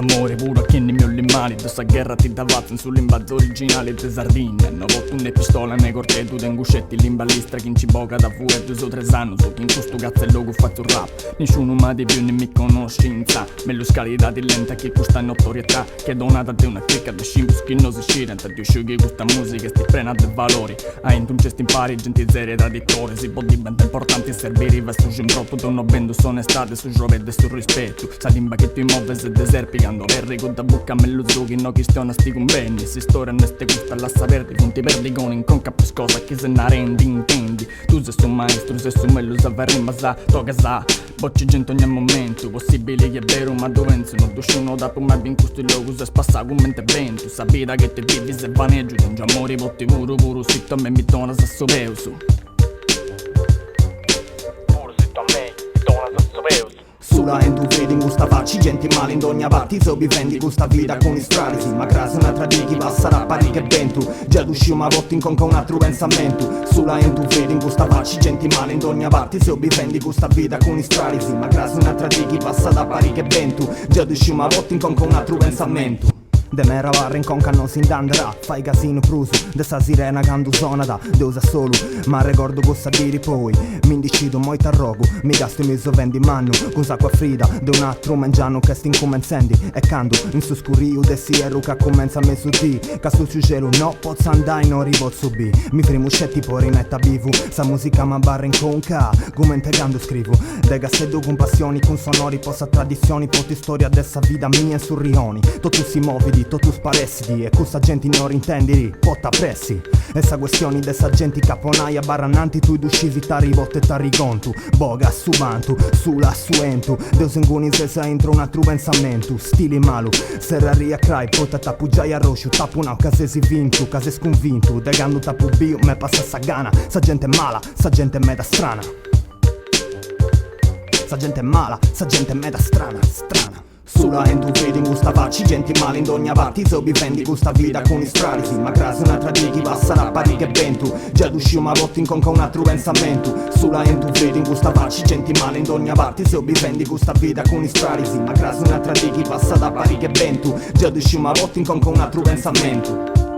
amore puro a chi ne mi ho le mani. Da sta guerra ti davazzano sull'invazzo originale di Sardegna. Hanno avuto una pistola nei cortei, tu ten guscetti l'imballistra. Chi in ciboca da fuori 2 o 3 anni. So chi in questo cazzo è logo fatto rap. Nessuno ma di più ne mi conoscenza. Me lo scalita di lenta che questa notorietà. Che è donata di una clicca di scimbus che non si scirenta. Dio scegli questa musica e sti prena dei valori. A un cesto impari gente zero da dittore. Si può diventare importante servire i vostri gimbroto. Dono bendo sono estate su giovede e sul rispetto. Salimba che tu muove se deserpicando. Verri con da bocca me lo zucchi no che stiano a sti convegni. Si storia neste questa la saperti. Punti per di con in conca per scosa che se ne rendi intendi. Tu sei un maestro se su me lo sapevi ma sa toga sa. Bocci gente ogni momento. Possibile che è vero ma dove non dusciuno da puma ben questo logo se spassa con mente vento. Sapita che te vivi se vaneggio. Non già mori botti puro puro sitto a me mi dona se so peuso. Puro sitto a me mi dona se so peuso. Sulla e tu vedi in questa faccia gente male in ogni parte. Se vivendi questa vita con i strali. Ma crasi un'altra di chi passerà pari che vento. Già d'uscì ma votti in conca un altro pensamento. Sulla e tu vedi in questa faccia gente male in ogni parte. Se vivendi questa vita con i strali. Ma crasi un'altra di chi passa da pari che vento. Già d'uscì ma votti in conca un altro pensamento. De mera varra in conca non si indanderà. Fai casino pruso, de sta sirena candu sonata. De usa solo, ma ricordo cosa dire poi. Mi indicido moi tarrogo, mi gasto mi sovendi in mano. Con sacqua frida, de un altro mangiano che sti incomenzendi. E cando, in su scurio de siero che comincia a me su di. Che su cielo no, pozzo andai, non ripozzo bi. Mi fremo scetti poi rimetta vivo. Sa musica ma barra in conca, come integando scrivo. De gassedo con passioni, con sonori, possa tradizioni. Poti storia dessa vita mia su rioni. Tutti si muovidi. Tu sparessiti e questa gente non intendi potta pressi. Essa questioni dessa gente caponaia barrananti tu d'uscisi t'arrivotte e t'arricontu. Boga subantu, sulla suentu. Deus inguni se sa entro un altro pensamento. Stili malu, serraria crai, potta tapugiai a roscio. Tapuna che se si vintu, che se sconvintu. Degando tapu bio, me passa sa gana. Sa gente mala, sa gente meda strana. Sa gente mala, sa gente meda strana, strana. Sulla e tu vedi in questa faccia gente male in ogni parte. Se vivendi questa vita con i strali. Ma crasi un'altra di chi passa da pari che vento. Già d'uscì ma votti in conca un altro pensamento. Sulla e tu vedi in questa faccia gente male in ogni parte. Se vivendi questa vita con i strali. Ma crasi un'altra di chi passa da pari che vento. Già d'uscì ma votti in conca un altro pensamento.